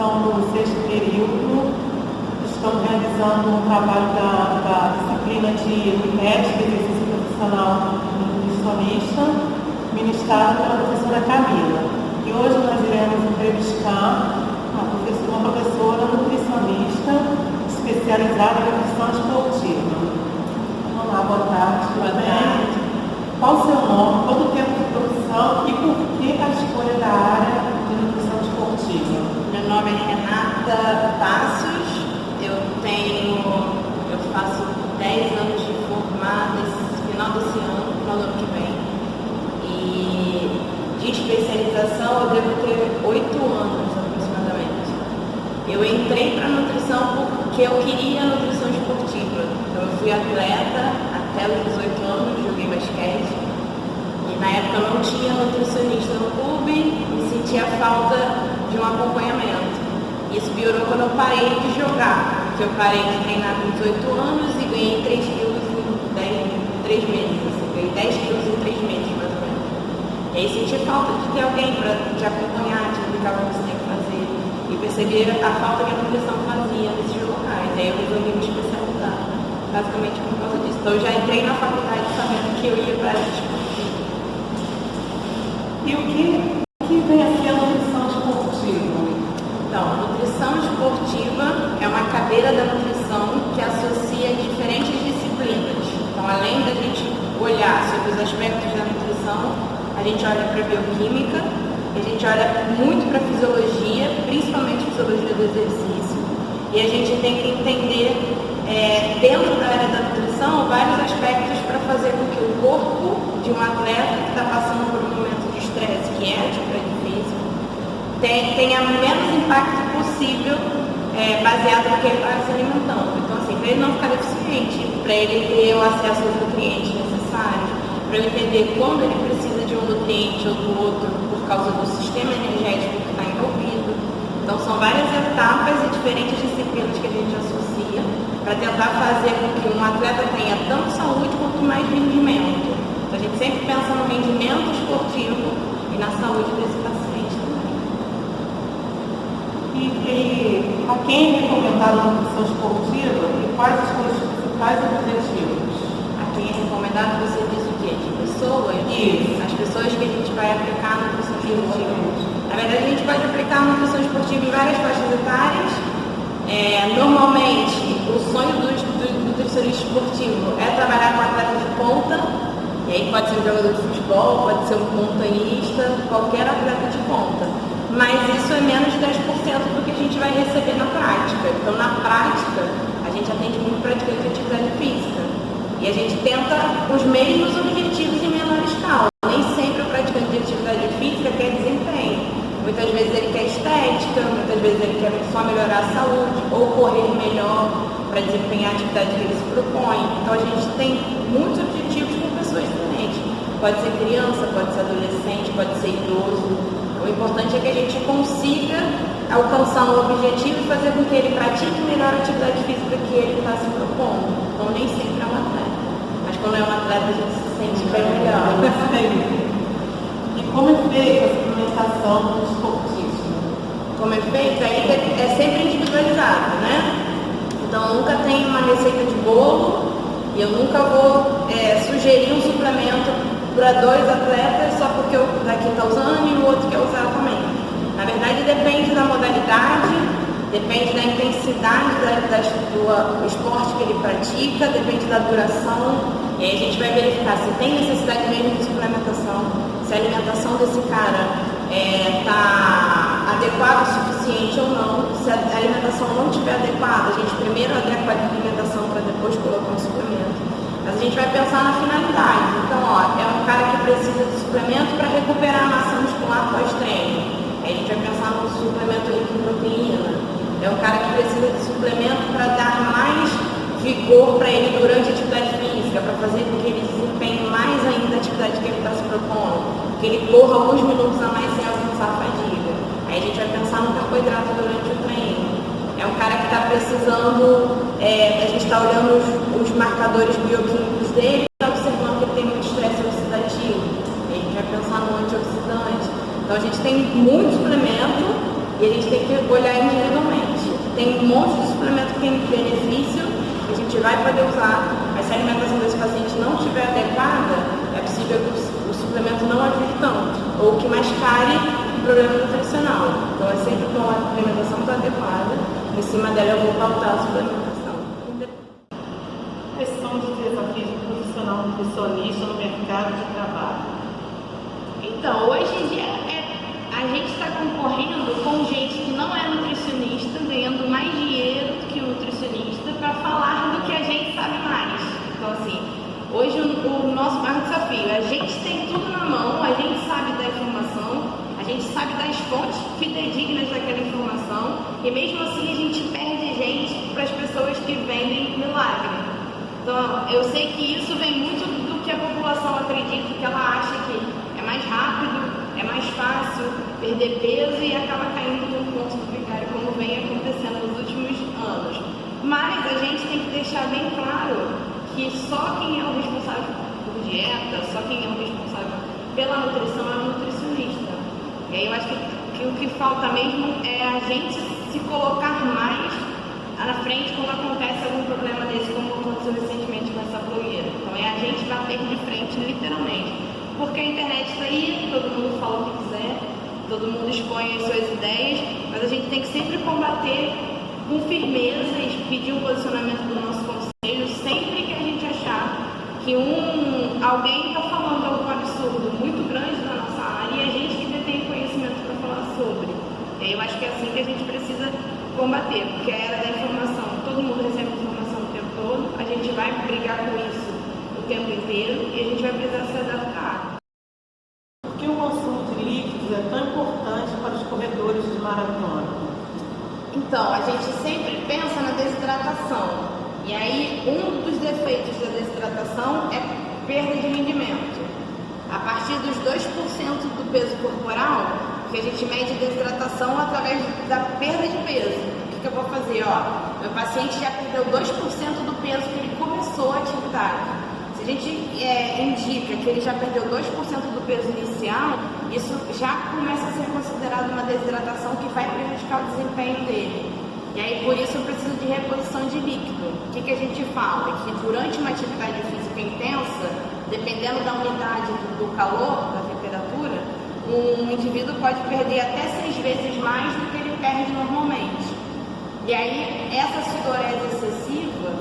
são do sexto período, estão realizando um trabalho da disciplina de ESC, Exercício Profissional Nutricionista, ministrado pela professora Camila. E hoje nós iremos entrevistar uma professora nutricionista especializada em nutrição esportiva. Olá, boa tarde. Boa tarde. Qual o seu nome, quanto tempo de profissão e por que a escolha da área de nutrição esportiva? Meu nome é Renata Passos, eu faço 10 anos de formada, final desse ano, final do ano que vem. E de especialização eu devo ter 8 anos aproximadamente. Eu entrei para a nutrição porque eu queria nutrição esportiva. Então eu fui atleta até os 18 anos, joguei basquete. E na época eu não tinha nutricionista no clube e sentia falta de um acompanhamento. Isso piorou quando eu parei de jogar, porque eu parei de treinar com 18 anos e ganhei 3 quilos em 3 meses. Assim, ganhei 10 quilos em 3 meses, mais ou menos. E aí senti falta de ter alguém para te acompanhar, te explicar o que você tem que fazer. E perceber a falta que a nutrição fazia nesses locais. E aí eu resolvi me especializar, basicamente por causa disso. Então eu já entrei na faculdade sabendo que eu ia para a esportiva. E o que vem a ser a nutrição esportiva? Então, nutrição esportiva é uma cadeira da nutrição que associa diferentes disciplinas. Então, além da gente olhar sobre os aspectos da nutrição, a gente olha para a bioquímica, a gente olha muito para a fisiologia, principalmente fisiologia do exercício, e a gente tem que entender, dentro da área da nutrição, vários aspectos para fazer com que o corpo de um atleta que está passando por um momento de estresse, que é atividade física, tenha o menos impacto possível, baseado no que ele está se alimentando. Então, assim, para ele não ficar deficiente, para ele ter o acesso aos nutrientes necessários, para ele entender quando ele precisa de um nutriente ou do outro por causa do sistema energético que está envolvido. Então, são várias etapas e diferentes disciplinas que a gente associa para tentar fazer com que um atleta tenha tanto saúde quanto mais rendimento. Então, a gente sempre pensa no rendimento esportivo e na saúde desse paciente também. E a quem é recomendada a nutrição esportiva e quais os seus principais objetivos? A quem é recomendado, você diz o quê? De pessoas? Isso. As pessoas que a gente vai aplicar a nutrição esportiva. Na verdade, a gente pode aplicar a nutrição esportiva em várias faixas etárias. Normalmente, o sonho do nutricionista esportivo é trabalhar com atletas de ponta. E aí pode ser um jogador de futebol, pode ser um montanhista, qualquer atleta de ponta. Mas isso é menos de 10% do que a gente vai receber na prática. Então, na prática, a gente atende muito praticante de atividade física. E a gente tenta os mesmos objetivos em menor escala. Nem sempre o praticante de atividade física quer desempenho. Muitas vezes ele quer estética, muitas vezes ele quer só melhorar a saúde ou correr melhor para desempenhar a atividade que ele se propõe. Então, a gente tem muitos objetivos com pessoas diferentes. Pode ser criança, pode ser adolescente, pode ser idoso. O importante é que a gente consiga alcançar um objetivo e fazer com que ele pratique melhor a atividade física que ele está se propondo. Então, nem sempre é um atleta. Mas quando é um atleta, a gente se sente bem melhor. E como é feita a suplementação do esportista? Como é feito, aí é sempre individualizado, né? Então, nunca tem uma receita de bolo e eu nunca vou sugerir um suplemento para 2 atletas só porque o daqui está usando e o outro quer usar também. Na verdade, depende da modalidade, depende da intensidade do esporte que ele pratica, depende da duração. E aí a gente vai verificar se tem necessidade mesmo de suplementação, se a alimentação desse cara está adequada o suficiente ou não. Se a alimentação não estiver adequada, a gente primeiro adequa a alimentação para depois colocar um suplemento. Mas a gente vai pensar na finalidade. Então, é um cara que precisa de suplemento para recuperar a massa muscular pós-treino. Aí a gente vai pensar no suplemento rico em proteína. É um cara que precisa de suplemento para dar mais vigor para ele durante a atividade física, para fazer com que ele desempenhe mais ainda a atividade que ele está se propondo, que ele corra alguns minutos a mais sem alcançar a fadiga. Aí a gente vai pensar no carboidrato durante o treino. É um cara que está precisando, a gente está olhando os marcadores bioquímicos dele, está observando que ele tem muito estresse oxidativo. E a gente vai pensar no antioxidante. Então a gente tem muito suplemento e a gente tem que olhar um monte de suplemento que tem benefício, que a gente vai poder usar, mas se a alimentação desse paciente não estiver adequada, é possível que o suplemento não ajude tanto, ou que mascare o problema nutricional. Então é sempre bom a alimentação estar adequada, em cima dela eu vou pautar a suplementação. Quais são os desafios do profissional nutricionista no mercado de trabalho? Então, hoje em dia a gente está concorrendo com gente que não é nutricionista, ganhando mais dinheiro do que o nutricionista, para falar do que a gente sabe mais. Então, assim, hoje o nosso maior desafio, a gente tem tudo na mão, a gente sabe da informação, a gente sabe das fontes fidedignas daquela informação, e mesmo assim a gente perde gente para as pessoas que vendem milagre. Então, eu sei que isso vem muito do que a população acredita, que ela acha que é mais rápido, é mais fácil perder peso e acaba caindo no ponto do vicário, como vem acontecendo nos últimos anos. Mas a gente tem que deixar bem claro que só quem é o responsável por dieta, só quem é o responsável pela nutrição é o nutricionista. E aí eu acho que o que falta mesmo é a gente se colocar mais na frente quando acontece algum problema desse, como aconteceu recentemente com essa blogueira. Então é a gente bater de frente, literalmente. Porque a internet está aí, todo mundo fala o que quiser, todo mundo expõe as suas ideias, mas a gente tem que sempre combater com firmeza e pedir um posicionamento do nosso conselho sempre que a gente achar que alguém está falando algo absurdo, muito grande na nossa área, e a gente que detém conhecimento para falar sobre. E aí eu acho que é assim que a gente precisa combater, porque a era da informação, todo mundo recebe informação o tempo todo, a gente vai brigar com isso o tempo inteiro e a gente vai precisar se adaptar. Por que o consumo de líquidos é tão importante para os corredores de maratona? Então, a gente sempre pensa na desidratação, e aí um dos defeitos da desidratação é perda de rendimento. A partir dos 2% do peso corporal, que a gente mede desidratação através da perda de peso. O que eu vou fazer? Meu paciente já perdeu 2% do peso que ele começou a atividade. Se a gente indica que ele já perdeu 2% do peso inicial, isso já começa a ser considerado uma desidratação que vai prejudicar o desempenho dele. E aí, por isso, eu preciso de reposição de líquido. O que a gente fala? Que durante uma atividade física intensa, dependendo da umidade do calor, da temperatura, um indivíduo pode perder até 6 vezes mais do que ele perde normalmente. E aí, essa sudorese excessiva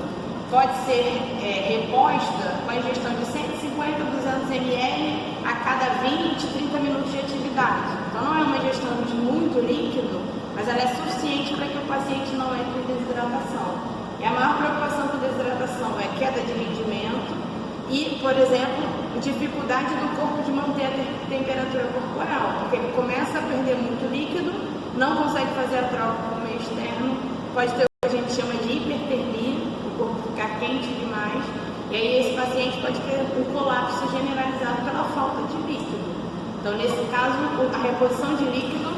pode ser reposta com a ingestão de 150 a 200 ml a cada 20, 30 minutos de atividade. Então, não é uma ingestão de muito líquido, mas ela é suficiente para que o paciente não entre em desidratação. E a maior preocupação com desidratação é queda de rendimento e, por exemplo, dificuldade do corpo de manter a temperatura corporal, porque ele começa a perder muito líquido, não consegue fazer a troca com o meio externo, pode ter o que a gente chama de hipertermia, o corpo ficar quente demais, e aí esse paciente pode ter um colapso generalizado pela falta de líquido. Então, nesse caso, a reposição de líquido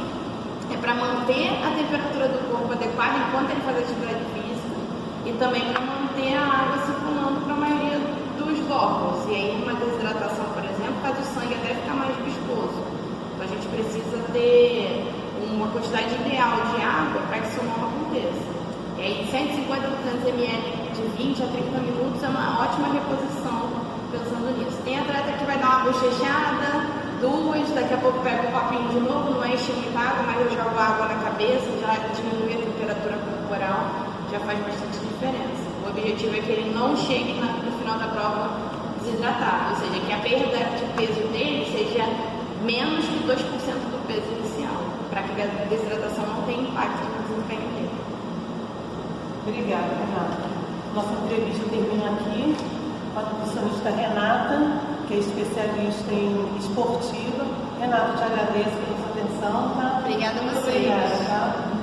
é para manter a temperatura do corpo adequada enquanto ele faz atividade física e também para manter a água circulando para a maioria dos órgãos. E aí, uma desidratação, por exemplo, faz o sangue até ficar mais viscoso. Então, a gente precisa ter uma quantidade ideal de água para que isso não aconteça. E aí, 150 a 200 ml de 20 a 30 minutos é uma ótima reposição pensando nisso. Tem atleta que vai dar uma bochechada, 2, daqui a pouco pega um copinho de novo, não enche muita água, mas eu jogo água na cabeça, já diminui a temperatura corporal, já faz bastante diferença. O objetivo é que ele não chegue no final da prova desidratado, ou seja, que a perda de peso dele seja menos que 2% do peso inicial, para que a desidratação não tenha impacto no desempenho dele. Obrigada, Renata. Nossa entrevista termina aqui com a nutricionista Renata, que é especialista em esportiva. Renata, te agradeço pela sua atenção. Tá? Obrigada a vocês. Obrigada, tá?